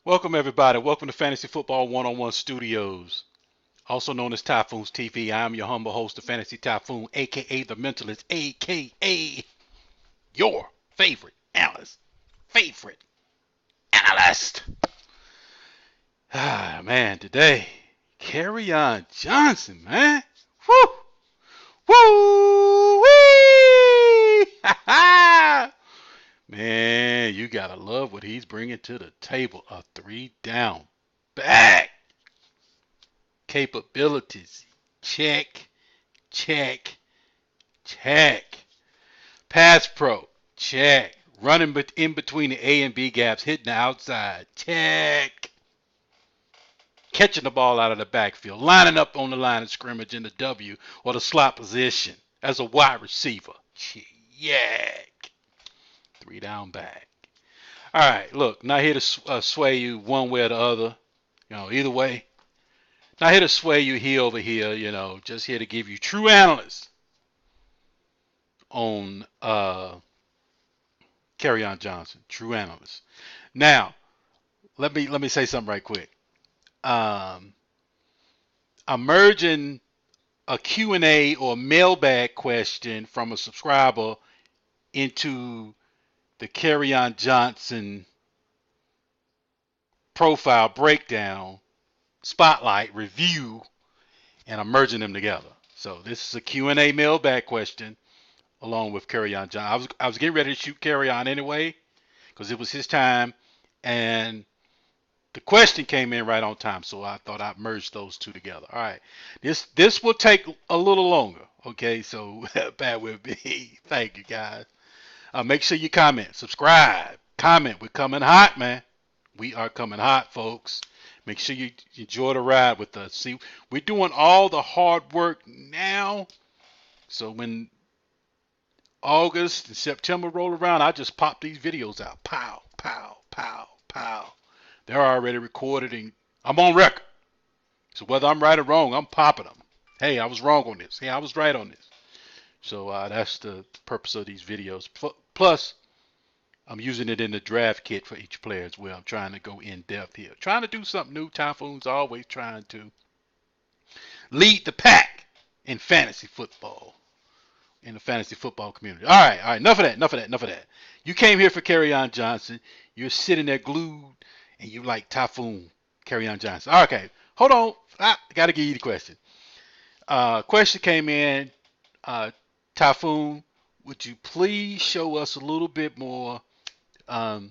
Welcome everybody. Welcome to Fantasy Football One-on-One Studios, also known as Typhoon's TV. I am your humble host, the Fantasy Typhoon, aka the Mentalist, aka your favorite analyst. Ah man, today Kerryon Johnson, man. Woo! Woo! Wee! Ha ha! Man, you gotta love what he's bringing to the table. A three down back. Capabilities. Check, check, check. Pass pro. Check. Running in between the A and B gaps, hitting the outside. Check. Catching the ball out of the backfield. Lining up on the line of scrimmage in the W or the slot position as a wide receiver. Check. Three down back. All right, look, not here to sway you one way or the other. Either way. Not here to sway you here over here, just here to give you true analysis on Kerryon Johnson. True analyst. Now, let me say something right quick. I'm merging a Q&A or mailbag question from a subscriber into the Kerryon Johnson profile breakdown, spotlight, review, and I'm merging them together. So this is a Q&A mailbag question along with Kerryon Johnson. I was getting ready to shoot Kerryon anyway because it was his time, and the question came in right on time, so I thought I'd merge those two together. All right, this will take a little longer, okay? So bear with me. Thank you, guys. Make sure you comment, subscribe, comment. We're coming hot, man. We are coming hot, folks. Make sure you enjoy the ride with us. See, we're doing all the hard work now, so when August and September roll around, I just pop these videos out. Pow, pow, pow, pow. They're already recorded and I'm on record. So whether I'm right or wrong, I'm popping them. Hey, I was wrong on this. Hey, I was right on this. So that's the purpose of these videos. Plus, I'm using it in the draft kit for each player as well. I'm trying to go in depth here. Trying to do something new. Typhoon's always trying to lead the pack in fantasy football. In the fantasy football community. All right. Enough of that. You came here for Kerryon Johnson. You're sitting there glued, and you like Typhoon, Kerryon Johnson. Okay, hold on. I got to give you the question. Question came in. Typhoon, would you please show us a little bit more? How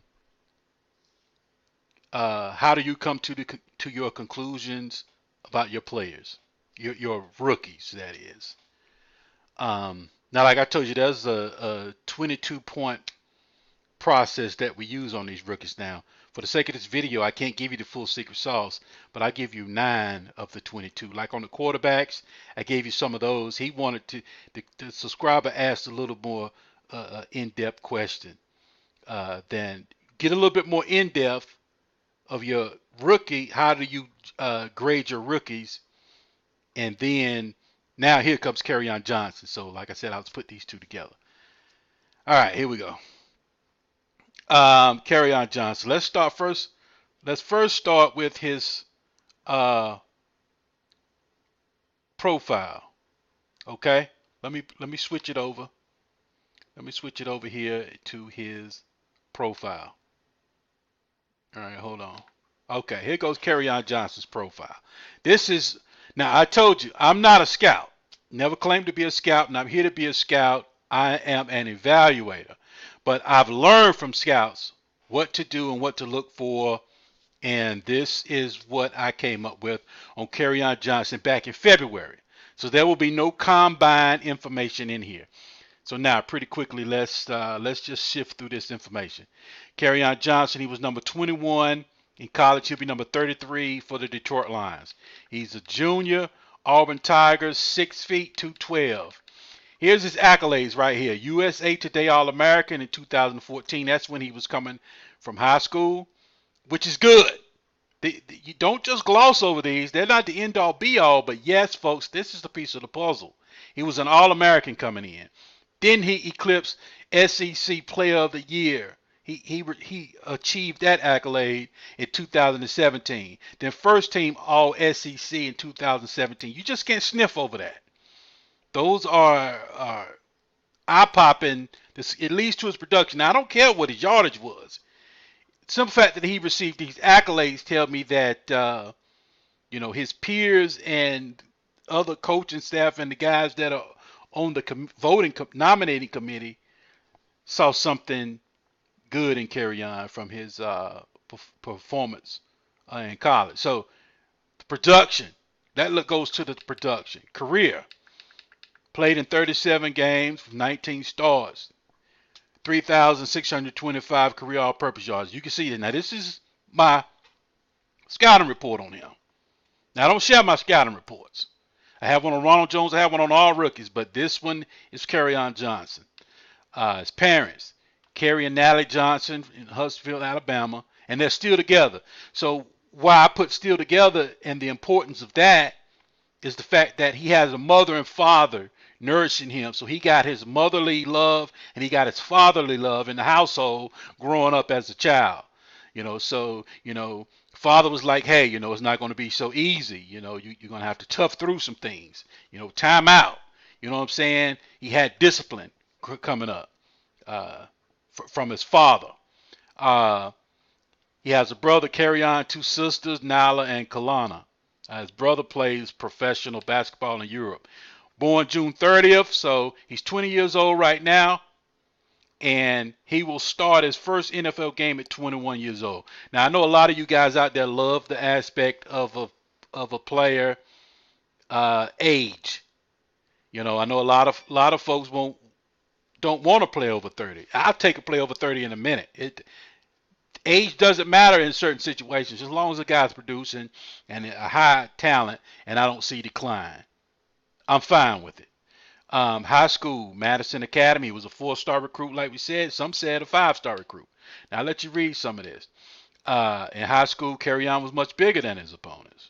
do you come to your conclusions about your players, your rookies? That is. Now, like I told you, there's a 22-point process that we use on these rookies now. For the sake of this video, I can't give you the full secret sauce, but I give you 9 of the 22. Like on the quarterbacks, I gave you some of those. He wanted the subscriber asked a little more in-depth question. Then get a little bit more in-depth of your rookie. How do you grade your rookies? And then now here comes Kerryon Johnson. So like I said, I'll just put these two together. All right, here we go. Kerryon Johnson. Let's first start with his profile. Okay. Let me switch it over. Let me switch it over here to his profile. All right, hold on. Okay, here goes Kerryon Johnson's profile. This is now I told you I'm not a scout. Never claimed to be a scout, and I'm here to be a scout. I am an evaluator. But I've learned from scouts what to do and what to look for, and this is what I came up with on Kerryon Johnson back in February. So there will be no combine information in here. So now, pretty quickly, let's just shift through this information. Kerryon Johnson, he was number 21 in college. He'll be number 33 for the Detroit Lions. He's a junior, Auburn Tigers, 6 feet, 212. Here's his accolades right here. USA Today All-American in 2014. That's when he was coming from high school, which is good. You don't just gloss over these. They're not the end-all be-all, but yes, folks, this is the piece of the puzzle. He was an All-American coming in. Then he eclipsed SEC Player of the Year He achieved that accolade in 2017. Then first team All SEC in 2017. You just can't sniff over that. Those are eye popping. It leads to his production. Now I don't care what his yardage was. The simple fact that he received these accolades tell me that his peers and other coaching staff and the guys that are on the nominating committee saw something good in Kerryon from his performance in college. So the production, that goes to the production. Career, played in 37 games, 19 starts, 3,625 career all-purpose yards. You can see that. Now this is my scouting report on him. Now I don't share my scouting reports. I have one on Ronald Jones. I have one on all rookies, but this one is Kerryon Johnson. His parents, Kerry and Natalie Johnson in Huntsville, Alabama, and they're still together. So why I put still together and the importance of that is the fact that he has a mother and father nourishing him. So he got his motherly love and he got his fatherly love in the household growing up as a child. Father was like, hey, it's not going to be so easy. You're going to have to tough through some things. Time out. You know what I'm saying? He had discipline coming up from his father. He has a brother, Kerryon, two sisters, Nyla and Kalana. His brother plays professional basketball in Europe. Born June 30th, so he's 20 years old right now. And he will start his first NFL game at 21 years old. Now I know a lot of you guys out there love the aspect of a player age. I know a lot of folks don't want to play over 30. I'll take a play over 30 in a minute. Age doesn't matter in certain situations as long as the guy's producing and a high talent, and I don't see decline. I'm fine with it. High school, Madison Academy, was a 4-star recruit, like we said. Some said a 5-star recruit. Now, I'll let you read some of this. In high school, Kerryon was much bigger than his opponents.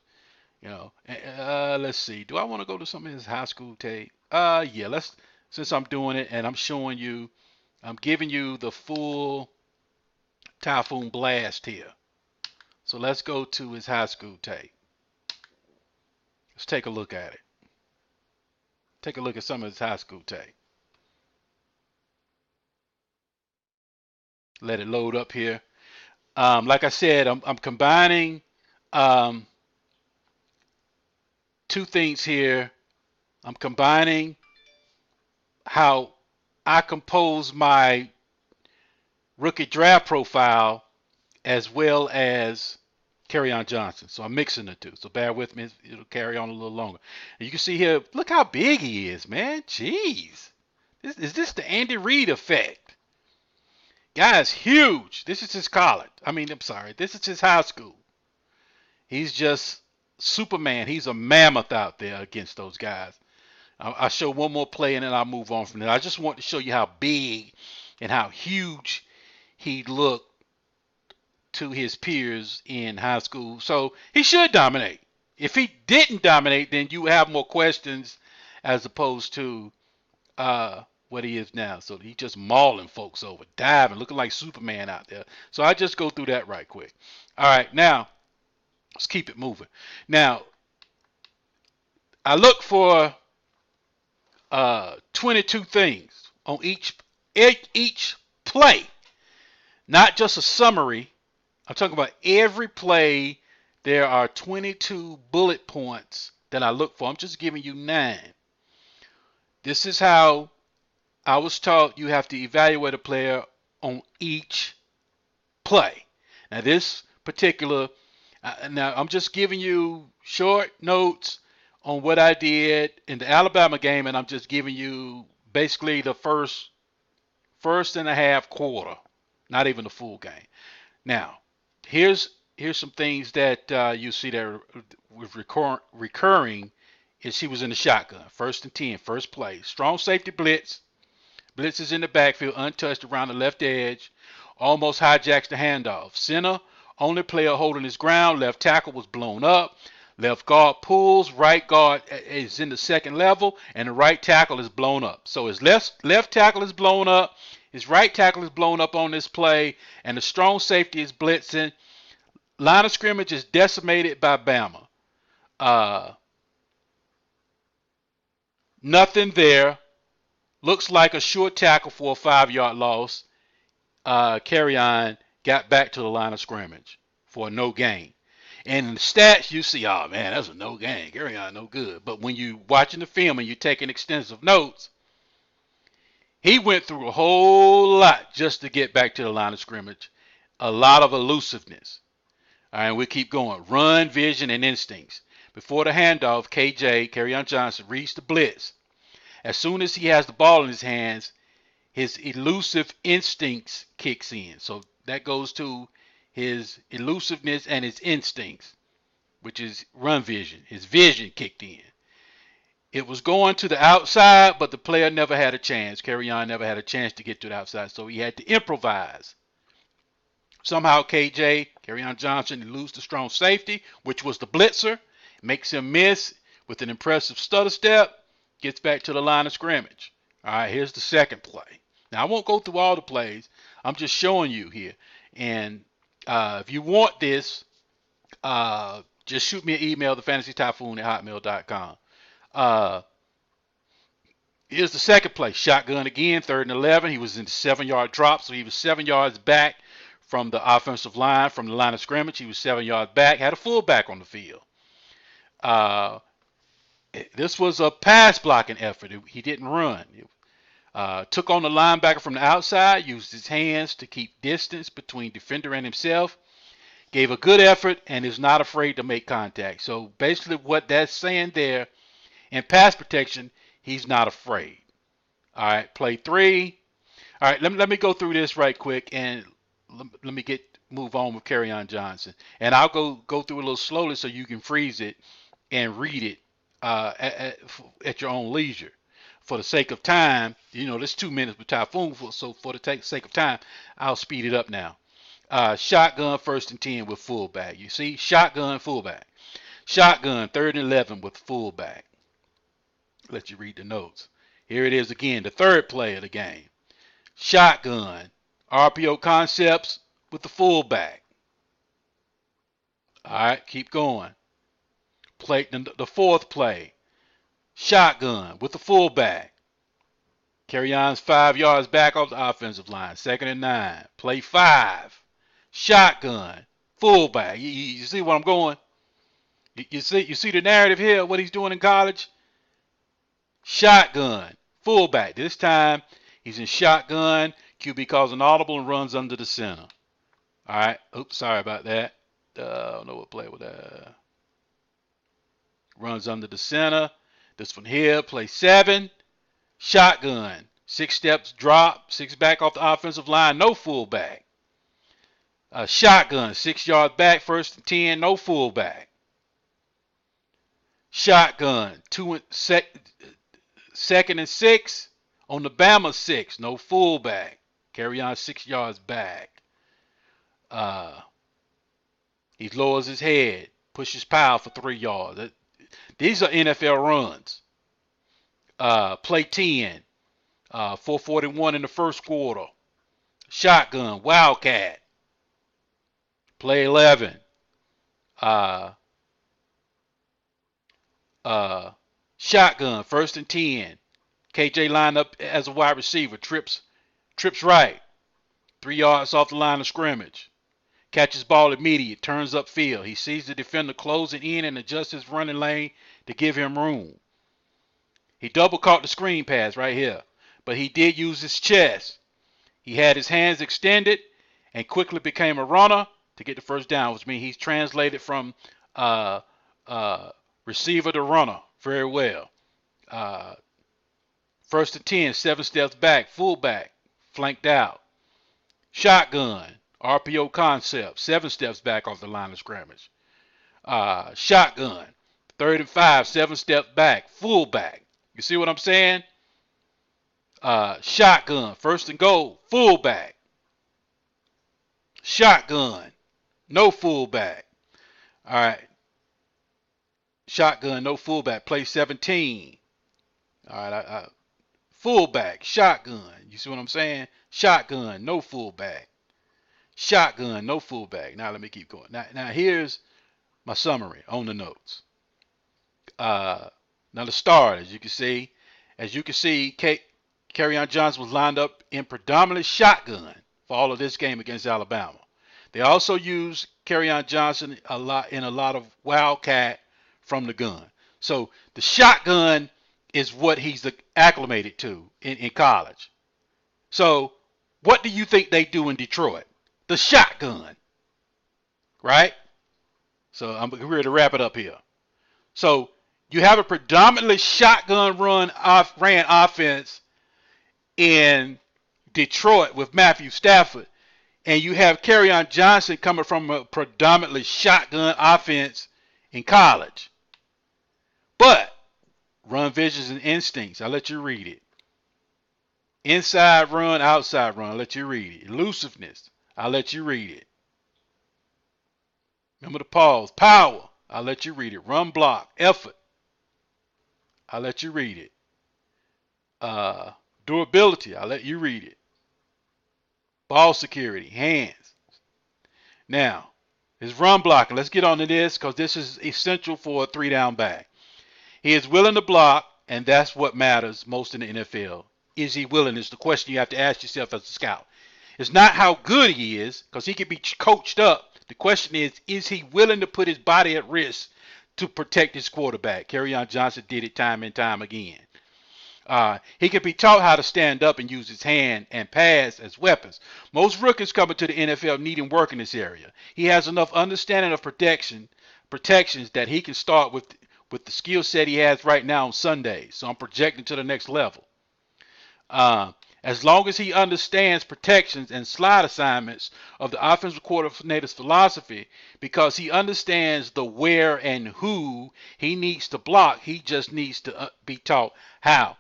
Let's see. Do I want to go to some of his high school tape? Yeah, since I'm doing it and I'm showing you, I'm giving you the full TYPHOON blast here. So let's go to his high school tape. Let's take a look at it. Take a look at some of his high school tape. Let it load up here. Like I said, I'm combining two things here. I'm combining how I compose my rookie draft profile as well as Kerryon Johnson. So I'm mixing the two. So bear with me. It'll carry on a little longer. And you can see here, look how big he is, man. Jeez. Is this the Andy Reid effect? Guy's huge. This is his college. I'm sorry. This is his high school. He's just Superman. He's a mammoth out there against those guys. I'll show one more play and then I'll move on from there. I just want to show you how big and how huge he looked to his peers in high school. So he should dominate. If he didn't dominate, then you have more questions as opposed to what he is now. So he's just mauling folks over, diving, looking like Superman out there. So I just go through that right quick. All right, now let's keep it moving. Now I look for 22 things on each play, not just a summary. I'm talking about every play. There are 22 bullet points that I look for. I'm just giving you 9. This is how I was taught you have to evaluate a player on each play. Now this particular, now I'm just giving you short notes on what I did in the Alabama game, and I'm just giving you basically the first and a half quarter, not even the full game. Now, here's some things that you see there with recurring is he was in the shotgun, 1st and 10, first play. Strong safety blitz. Blitz is in the backfield, untouched around the left edge. Almost hijacks the handoff. Center, only player holding his ground. Left tackle was blown up. Left guard pulls. Right guard is in the second level, and the right tackle is blown up. So his left tackle is blown up. His right tackle is blown up on this play, and the strong safety is blitzing. Line of scrimmage is decimated by Bama. Nothing there. Looks like a short tackle for a 5-yard loss. Kerryon got back to the line of scrimmage for a no gain. And in the stats, you see, oh man, that's a no gain. Kerryon no good. But when you watching the film and you're taking extensive notes, he went through a whole lot just to get back to the line of scrimmage. A lot of elusiveness. All right, we keep going. Run, vision, and instincts. Before the handoff, Kerryon Johnson, reads the blitz. As soon as he has the ball in his hands, his elusive instincts kicks in. So that goes to his elusiveness and his instincts, which is run vision. His vision kicked in. It was going to the outside, but the player never had a chance. Kerryon never had a chance to get to the outside, so he had to improvise. Somehow Kerryon Johnson eludes the strong safety, which was the blitzer, makes him miss with an impressive stutter step, gets back to the line of scrimmage. All right, here's the second play. Now, I won't go through all the plays. I'm just showing you here. And if you want this, just shoot me an email, thefantasytyphoon@hotmail.com. Here's the second play. Shotgun again, 3rd and 11. He was in the 7-yard drop, so he was 7 yards back from the offensive line, from the line of scrimmage. He was 7 yards back, had a fullback on the field. This was a pass blocking effort. He didn't run. Took on the linebacker from the outside, used his hands to keep distance between defender and himself, gave a good effort, and is not afraid to make contact. So basically what that's saying there, in pass protection, he's not afraid. All right, play 3. All right, let me go through this right quick, and let me move on with Kerryon Johnson. And I'll go through it a little slowly so you can freeze it and read it at your own leisure. For the sake of time, this 2 minutes with Typhoon, so for the sake of time, I'll speed it up now. Shotgun 1st and 10 with fullback. You see, shotgun, fullback. Shotgun 3rd and 11 with fullback. Let you read the notes. Here it is again, the third play of the game. Shotgun, RPO concepts with the fullback. All right, keep going. Play the fourth play. Shotgun with the fullback. Kerryon's 5 yards back off the offensive line. 2nd and 9. Play 5. Shotgun. Fullback. You see where I'm going? You see the narrative here, what he's doing in college? Shotgun. Fullback. This time, he's in shotgun. QB calls an audible and runs under the center. All right. Oops, sorry about that. I don't know what play with that. Runs under the center. This one here, play 7. Shotgun. 6 steps drop. 6 back off the offensive line. No fullback. Shotgun. 6 yards back. 1st and 10. No fullback. Shotgun. 2nd and 6. On the Bama 6. No fullback. Kerryon 6 yards back. He lowers his head. Pushes Powell for 3 yards. These are NFL runs. Play 10. 4:41 in the first quarter. Shotgun. Wildcat. Play 11. Shotgun. 1st and 10. KJ lined up as a wide receiver. Trips right. 3 yards off the line of scrimmage. Catches ball immediate. Turns upfield. He sees the defender closing in and adjusts his running lane to give him room. He double caught the screen pass right here, but he did use his chest. He had his hands extended and quickly became a runner to get the first down, which means he's translated from receiver to runner very well. 1st and 10, 7 steps back, fullback, flanked out. Shotgun, RPO concept, 7 steps back off the line of scrimmage. Shotgun, 3rd and 5, 7 steps back, fullback. You see what I'm saying? Shotgun, 1st and goal, fullback. Shotgun, no fullback. All right. Shotgun, no fullback. Play 17. All right. fullback, shotgun. You see what I'm saying? Shotgun, no fullback. Shotgun, no fullback. Now let me keep going. Now here's my summary on the notes. Now the start, as you can see, Kerryon Johnson was lined up in predominantly shotgun for all of this game against Alabama. They also used Kerryon Johnson a lot of wildcat from the gun. So the shotgun is what he's acclimated to in college. So what do you think they do in Detroit? The shotgun, right? So I'm ready to wrap it up here. So you have a predominantly shotgun ran offense in Detroit with Matthew Stafford, and you have Kerryon Johnson coming from a predominantly shotgun offense in college. But run visions and instincts, I'll let you read it. Inside run, outside run, I'll let you read it. Elusiveness, I'll let you read it. Remember the pause. Power, I'll let you read it. Run block, effort, I'll let you read it. Durability, I'll let you read it. Ball security, hands. Now, his run blocking. Let's get on to this because this is essential for a 3-down back. He is willing to block, and that's what matters most in the NFL. Is he willing? Is the question you have to ask yourself as a scout. It's not how good he is, because he can be coached up. The question is he willing to put his body at risk to protect his quarterback? Kerryon Johnson did it time and time again. He can be taught how to stand up and use his hand and pass as weapons. Most rookies coming to the NFL needing work in this area. He has enough understanding of protections that he can start with the skill set he has right now on Sundays. So I'm projecting to the next level. As long as he understands protections and slide assignments of the offensive coordinator's philosophy, because he understands the where and who he needs to block, he just needs to be taught how.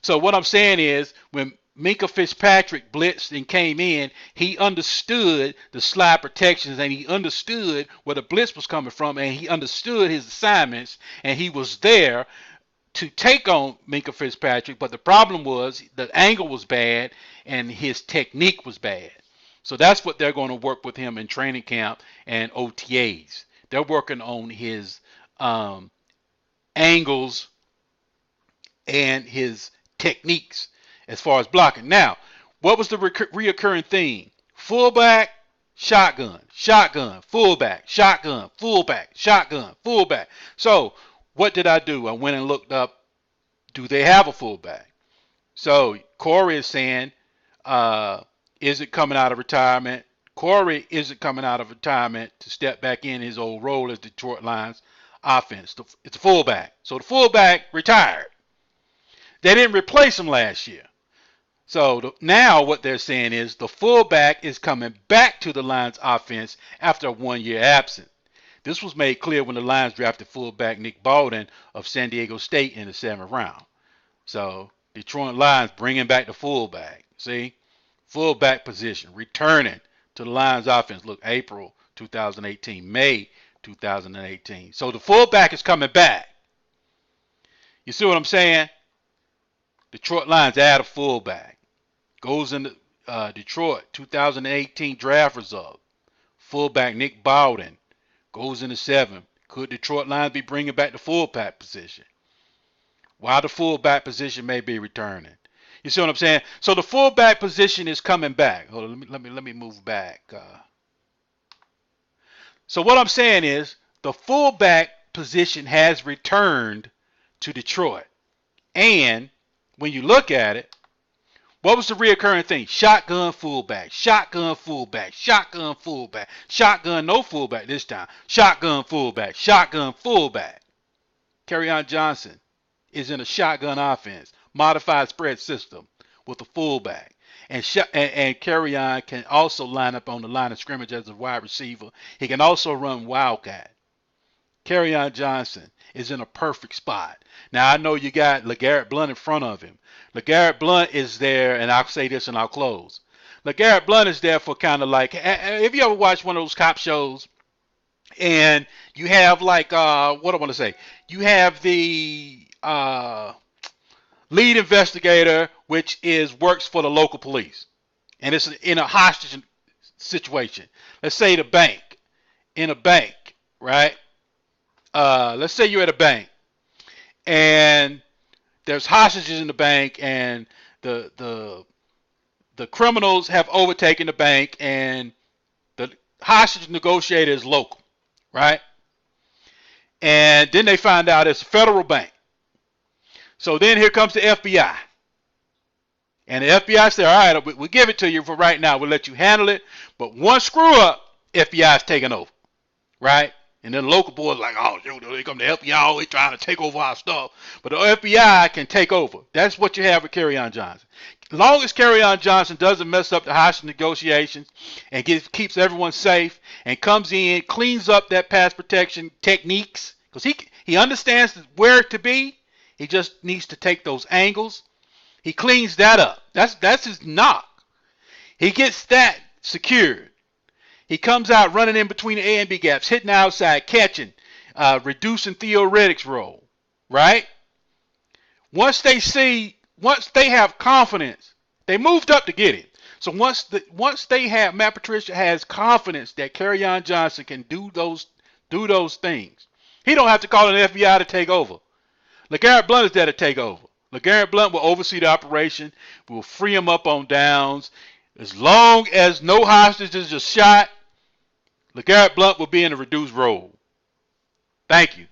So what I'm saying is, when Minkah Fitzpatrick blitzed and came in, he understood the slide protections, and he understood where the blitz was coming from, and he understood his assignments, and he was there to take on Minkah Fitzpatrick. But the problem was the angle was bad and his technique was bad. So that's what they're going to work with him in training camp and OTAs. They're working on his angles and his techniques as far as blocking. Now, what was the reoccurring theme? Fullback, shotgun, shotgun, fullback, shotgun, fullback, shotgun, fullback. So what did I do? I went and looked up, do they have a fullback? So Corey is saying, is it coming out of retirement? Corey isn't coming out of retirement to step back in his old role as Detroit Lions offense. It's a fullback. So the fullback retired. They didn't replace him last year. So now what they're saying is the fullback is coming back to the Lions offense after a 1-year absence. This was made clear when the Lions drafted fullback Nick Baldwin of San Diego State in the 7th round. So Detroit Lions bringing back the fullback. See? Fullback position returning to the Lions offense. Look, April 2018, May 2018. So the fullback is coming back. You see what I'm saying? Detroit Lions add a fullback. Goes into Detroit 2018 draft result. Fullback Nick Baldwin goes into 7th. Could Detroit Lions be bringing back the fullback position? While the fullback position may be returning. You see what I'm saying? So the fullback position is coming back. Hold on, let me move back. So what I'm saying is the fullback position has returned to Detroit. And when you look at it, what was the reoccurring thing? Shotgun fullback, shotgun fullback, shotgun fullback, shotgun no fullback this time. Shotgun fullback, shotgun fullback. Kerryon Johnson is in a shotgun offense, modified spread system with a fullback. And Kerryon can also line up on the line of scrimmage as a wide receiver. He can also run wildcat. Kerryon Johnson is in a perfect spot. Now, I know you got LeGarrette Blount in front of him. LeGarrette Blount is there, and I'll say this and I'll close. LeGarrette Blount is there for kind of like, if you ever watch one of those cop shows, and you have like, what do I want to say? You have the lead investigator, which works for the local police, and it's in a hostage situation. Let's say the bank, in a bank, right? Let's say you're at a bank, and there's hostages in the bank, and the criminals have overtaken the bank, and the hostage negotiator is local, right? And then they find out it's a federal bank. So then here comes the FBI. And the FBI say, all right, we'll give it to you for right now. We'll let you handle it. But one screw up, FBI is taking over, right? And then the local boys like, oh, shoot, they come to FBI, always trying to take over our stuff. But the FBI can take over. That's what you have with Kerryon Johnson. As long as Kerryon Johnson doesn't mess up the hostage negotiations and keeps everyone safe and comes in, cleans up that pass protection techniques, because he understands where to be. He just needs to take those angles. He cleans that up. That's his knock. He gets that secured. He comes out running in between the A and B gaps, hitting outside, catching, reducing theoretics role, right? Once they have confidence, they moved up to get him. So once Matt Patricia has confidence that Kerryon Johnson can do those things, he don't have to call an FBI to take over. LeGarrette Blount is there to take over. LeGarrette Blount will oversee the operation. We'll free him up on downs. As long as no hostages are shot, LeGarrette Blount will be in a reduced role. Thank you.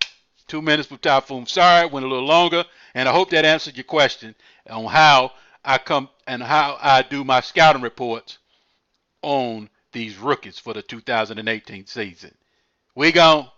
2 minutes with TYPHOON. Sorry, it went a little longer, and I hope that answered your question on how I do my scouting reports on these rookies for the 2018 season. We gone.